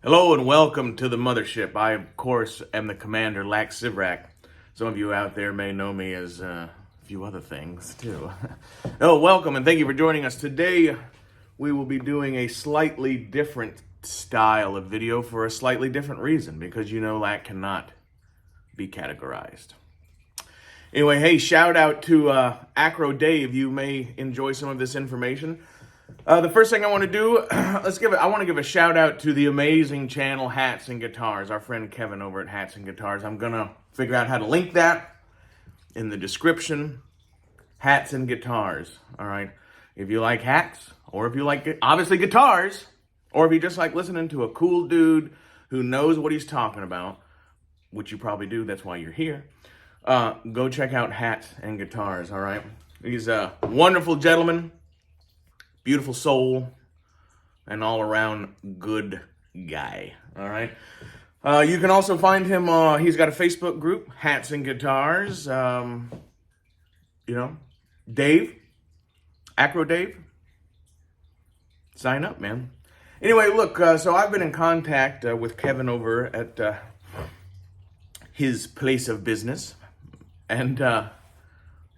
Hello and welcome to the mothership. I, of course, am the commander, Lax Sivrak. Some of you out there may know me as a few other things, too. Welcome and thank you for joining us. Today, we will be doing a slightly different style of video for a slightly different reason, because you know that cannot be categorized. Anyway, hey, shout out to Acro Dave. You may enjoy some of this information. The first thing I want to do, I want to give a shout out to the amazing channel Hats and Guitars, our friend Kevin over at Hats and Guitars. I'm going to figure out how to link that in the description. Hats and Guitars, all right? If you like hats, or if you like, obviously, guitars, or if you just like listening to a cool dude who knows what he's talking about, which you probably do, that's why you're here, go check out Hats and Guitars, all right? He's a wonderful gentleman. Beautiful soul, and all-around good guy, all right? You can also find him, he's got a Facebook group, Hats and Guitars. Dave, Acro Dave, sign up, man. Anyway, look, so I've been in contact with Kevin over at his place of business, and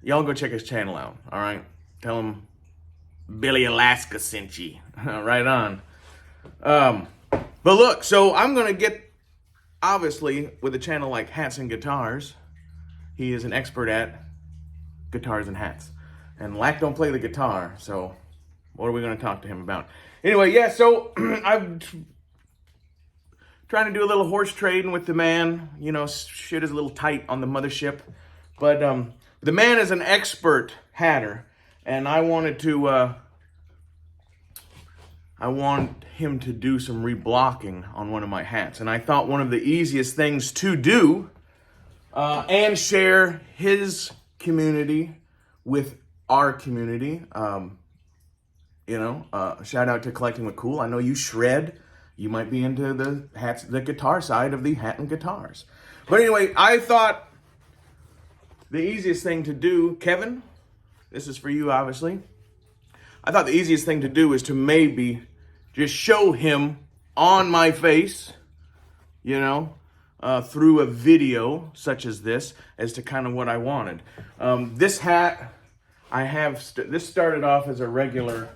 y'all go check his channel out, all right? Tell him Billy Alaska sent you. Right on. But look, so I'm going to get, obviously, with a channel like Hats and Guitars, he is an expert at guitars and hats. And Lack don't play the guitar, so what are we going to talk to him about? Anyway, yeah, so I'm trying to do a little horse trading with the man. You know, shit is a little tight on the mothership. But the man is an expert hatter. And I wanted to, I want him to do some reblocking on one of my hats. And I thought one of the easiest things to do and share his community with our community. Shout out to Collecting with Cool. I know you shred. You might be into the hats, the guitar side of the hat and guitars. But anyway, I thought the easiest thing to do, Kevin, this is for you, obviously. I thought the easiest thing to do is to maybe just show him on my face, through a video such as this, as to kind of what I wanted. This hat, this started off as a regular,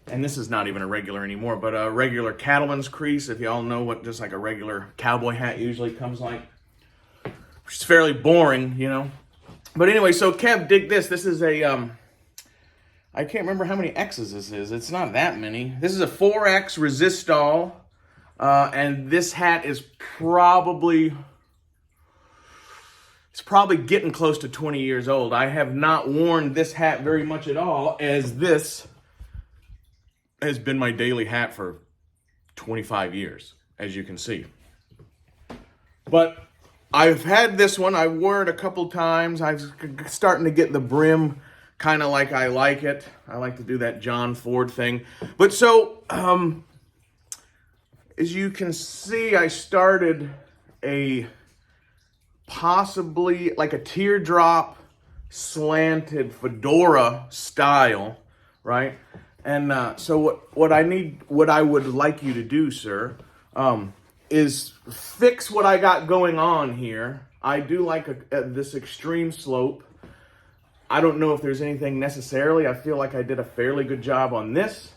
and this is not even a regular anymore, but a regular cattleman's crease, if y'all know what just like a regular cowboy hat usually comes like. Which is fairly boring, But anyway, so Kev, dig this. This is a, I can't remember how many X's this is. It's not that many. This is a 4X Resistol, and this hat is probably getting close to 20 years old. I have not worn this hat very much at all, as this has been my daily hat for 25 years, as you can see. But I've had this one. I wore it a couple times. I'm starting to get the brim kind of like I like it. I like to do that John Ford thing. But so, as you can see, I started a possibly like a teardrop slanted fedora style, right? And so what I would like you to do, sir, is fix what I got going on here. I do like this extreme slope. I don't know if there's anything necessarily. I feel like I did a fairly good job on this.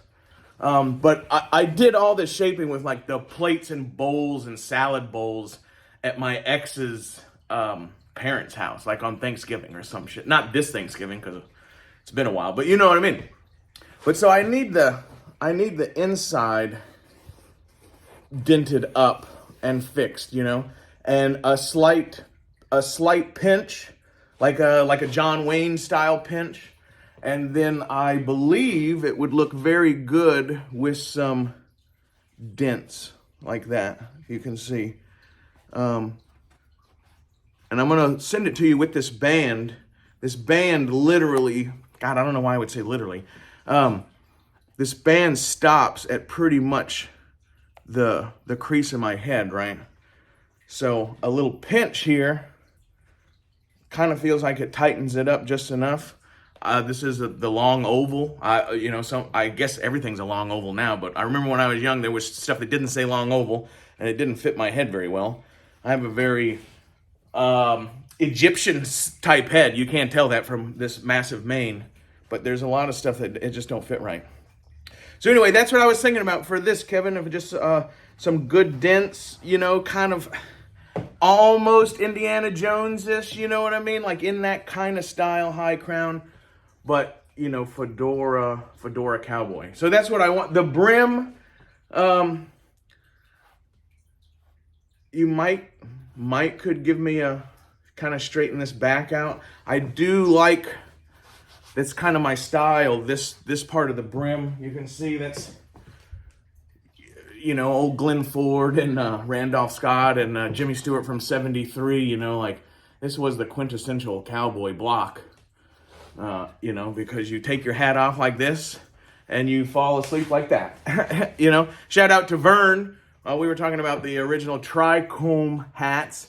But I did all this shaping with like the plates and bowls and salad bowls at my ex's parents' house, like on Thanksgiving or some shit. Not this Thanksgiving, because it's been a while, but you know what I mean. But so I need the inside dented up and fixed, and a slight pinch, like a John Wayne style pinch, and then I believe it would look very good with some dents like that, you can see. And I'm gonna send it to you with this band. This band literally, God, I don't know why I would say literally. This band stops at pretty much the crease in my head, right? So a little pinch here kind of feels like it tightens it up just enough. This is the long oval. You know, so I guess everything's a long oval now, but I remember when I was young, there was stuff that didn't say long oval, and it didn't fit my head very well. I have a very Egyptian type head. You can't tell that from this massive mane, but there's a lot of stuff that it just don't fit right. So anyway, that's what I was thinking about for this, Kevin, of just some good dents, you know, kind of almost Indiana Jones-ish, you know what I mean? Like in that kind of style, high crown, but, you know, fedora cowboy. So that's what I want. The brim, you might could give me a kind of straighten this back out. I do like, that's kind of my style, this part of the brim. You can see that's, you know, old Glenn Ford and Randolph Scott and Jimmy Stewart from '73, you know, like this was the quintessential cowboy block, you know, because you take your hat off like this and you fall asleep like that, you know. Shout out to Vern. We were talking about the original trichome hats,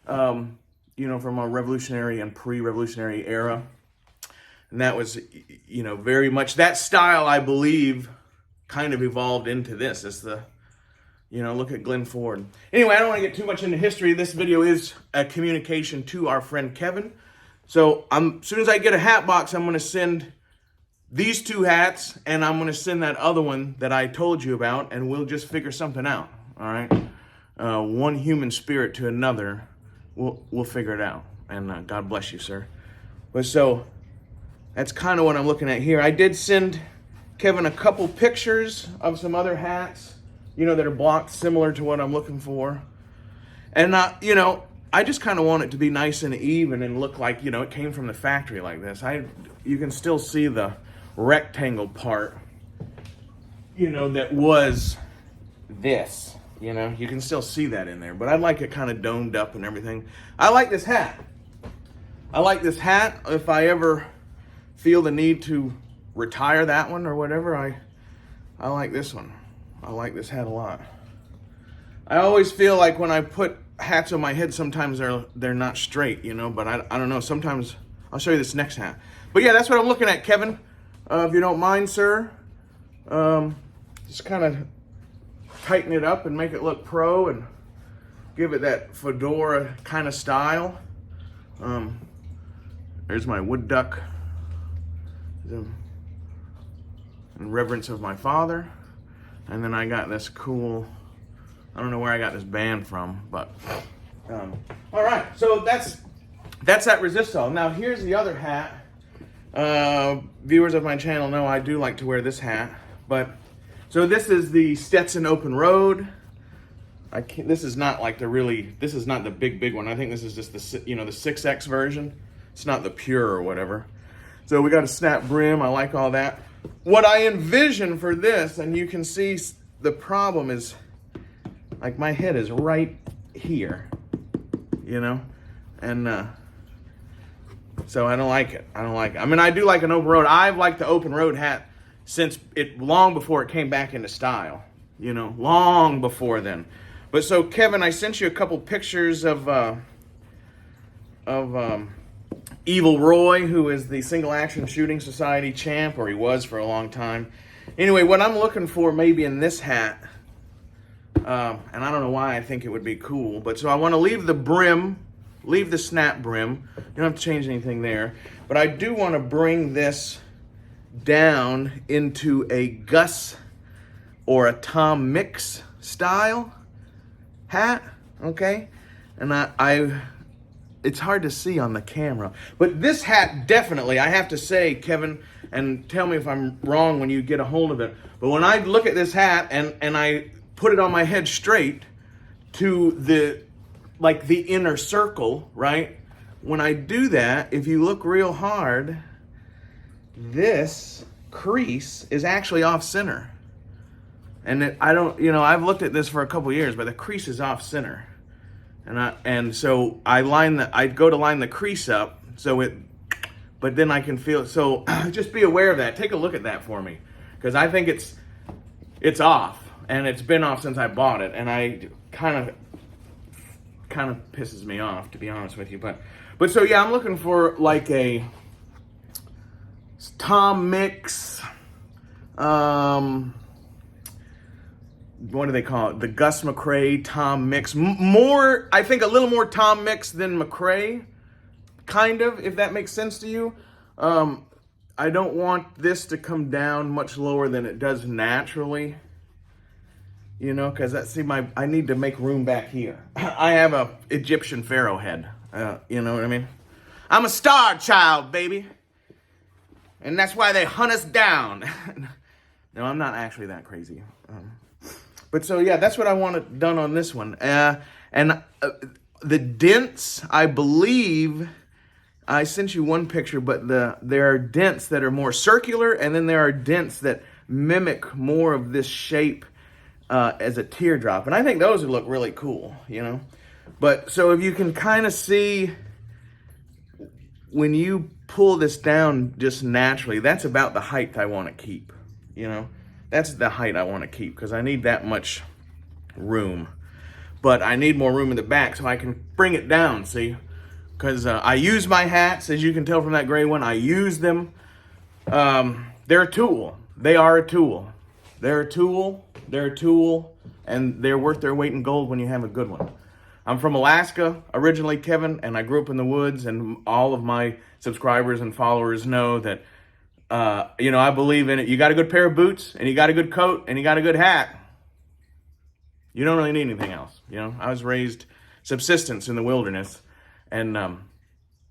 you know, from a revolutionary and pre-revolutionary era. And that was, you know, very much that style, I believe, kind of evolved into this. It's the, you know, look at Glenn Ford. Anyway, I don't want to get too much into history. This video is a communication to our friend Kevin. So as soon as I get a hat box, I'm going to send these two hats, and I'm going to send that other one that I told you about, and we'll just figure something out. All right, one human spirit to another, we'll figure it out. And God bless you, sir. But so that's kind of what I'm looking at here. I did send Kevin a couple pictures of some other hats, you know, that are blocked similar to what I'm looking for. And, you know, I just kind of want it to be nice and even and look like, you know, it came from the factory like this. You can still see the rectangle part, you know, that was this, you know. You can still see that in there. But I like it kind of domed up and everything. I like this hat. I like this hat. If I ever feel the need to retire that one or whatever, I like this one. I like this hat a lot. I always feel like when I put hats on my head, sometimes they're not straight, you know, but I don't know. Sometimes I'll show you this next hat. But yeah, that's what I'm looking at, Kevin. If you don't mind, sir, just kind of tighten it up and make it look pro and give it that fedora kind of style. There's my wood duck. In reverence of my father. And then I got this cool, I don't know where I got this band from, but all right, so that's that Resistol. Now here's the other hat. Viewers of my channel know I do like to wear this hat, but so this is the Stetson Open Road. This is not like this is not the big one. I think this is just the, you know, the 6X version. It's not the pure or whatever. So we got a snap brim. I like all that. What I envision for this, and you can see the problem is, like my head is right here, you know, and so I don't like it. I don't like it. I mean, I do like an open road. I've liked the open road hat since long before it came back into style, you know, long before then. But so Kevin, I sent you a couple pictures of Evil Roy, who is the Single Action Shooting Society champ, or he was for a long time. Anyway, what I'm looking for maybe in this hat, and I don't know why I think it would be cool, but so I want to leave the brim, leave the snap brim. You don't have to change anything there. But I do want to bring this down into a Gus or a Tom Mix style hat, okay? And it's hard to see on the camera, but this hat definitely, I have to say, Kevin, and tell me if I'm wrong when you get a hold of it, but when I look at this hat and I put it on my head straight to the inner circle, right? When I do that, if you look real hard, this crease is actually off center. And I don't, you know, I've looked at this for a couple years, but the crease is off center. And so I go to line the crease up, but then I can feel it. So just be aware of that. Take a look at that for me, because I think it's off, and it's been off since I bought it, and I kind of pisses me off, to be honest with you. But so yeah, I'm looking for like a It's Tom Mix. What do they call it? The Gus McCrae Tom Mix. More, I think a little more Tom Mix than McCrae, kind of, if that makes sense to you. I don't want this to come down much lower than it does naturally. You know, because I need to make room back here. I have a Egyptian pharaoh head. You know what I mean? I'm a star child, baby. And that's why they hunt us down. No, I'm not actually that crazy. But so, yeah, that's what I want done on this one. And the dents, I believe, I sent you one picture, but there are dents that are more circular, and then there are dents that mimic more of this shape as a teardrop. And I think those would look really cool, you know? But so if you can kind of see, when you pull this down just naturally, that's about the height I want to keep, you know? That's the height I want to keep because I need that much room. But I need more room in the back so I can bring it down, see? Because I use my hats, as you can tell from that gray one. I use them. They're a tool. They are a tool. They're a tool. They're a tool. And they're worth their weight in gold when you have a good one. I'm from Alaska, originally, Kevin, and I grew up in the woods, and all of my subscribers and followers know that, you know, I believe in it. You got a good pair of boots, and you got a good coat, and you got a good hat. You don't really need anything else, you know? I was raised subsistence in the wilderness, and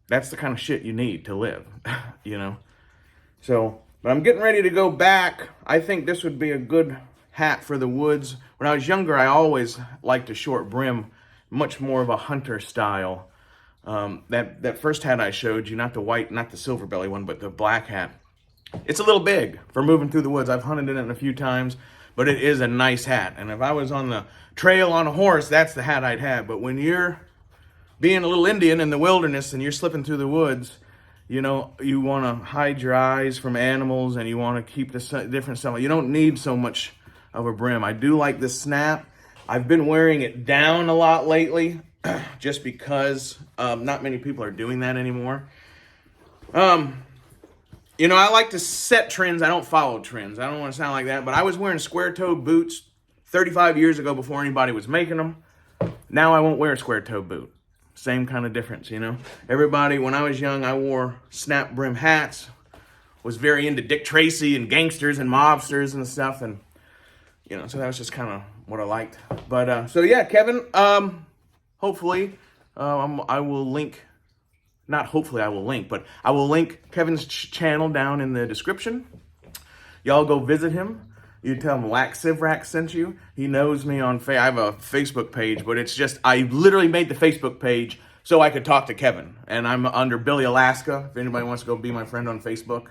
that's the kind of shit you need to live, you know? So, but I'm getting ready to go back. I think this would be a good hat for the woods. When I was younger, I always liked a short brim, much more of a hunter style. That first hat I showed you, not the white, not the silver belly one, but the black hat. It's a little big for moving through the woods. I've hunted in it a few times, but it is a nice hat. And if I was on the trail on a horse, that's the hat I'd have. But when you're being a little Indian in the wilderness and you're slipping through the woods, you know, you want to hide your eyes from animals and you want to keep the different stuff. You don't need so much of a brim. I do like the snap. I've been wearing it down a lot lately just because not many people are doing that anymore. You know, I like to set trends. I don't follow trends. I don't want to sound like that, but I was wearing square-toed boots 35 years ago before anybody was making them. Now I won't wear a square-toed boot. Same kind of difference, you know. Everybody, when I was young, I wore snap brim hats, was very into Dick Tracy and gangsters and mobsters and stuff, and, you know, so that was just kind of what I liked. But, so yeah, Kevin, hopefully, I will link, not hopefully I will link, but I will link Kevin's channel down in the description. Y'all go visit him. You tell him Lack Sivrak sent you. He knows me on I have a Facebook page, but it's just, I literally made the Facebook page so I could talk to Kevin. And I'm under Billy Alaska, if anybody wants to go be my friend on Facebook.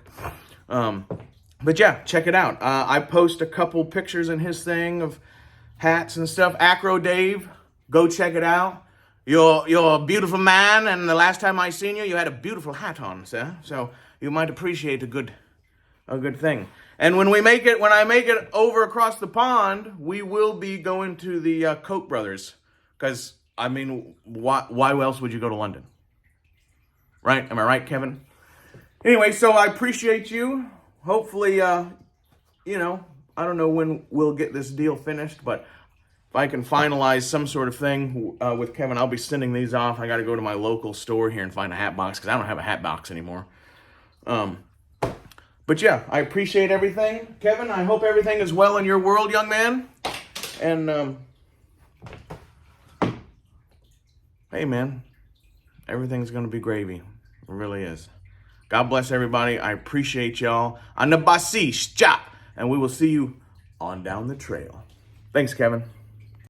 But yeah, check it out. I post a couple pictures in his thing of hats and stuff. Acro Dave, go check it out. You're a beautiful man, and the last time I seen you, you had a beautiful hat on, sir. So you might appreciate a good thing. And when I make it over across the pond, we will be going to the Koch brothers. Because, I mean, why else would you go to London? Right? Am I right, Kevin? Anyway, so I appreciate you. Hopefully, you know, I don't know when we'll get this deal finished, but if I can finalize some sort of thing with Kevin, I'll be sending these off. I got to go to my local store here and find a hat box because I don't have a hat box anymore. But yeah, I appreciate everything. Kevin, I hope everything is well in your world, young man. And, hey, man, everything's going to be gravy. It really is. God bless everybody. I appreciate y'all. On the Basish, and we will see you on down the trail. Thanks, Kevin.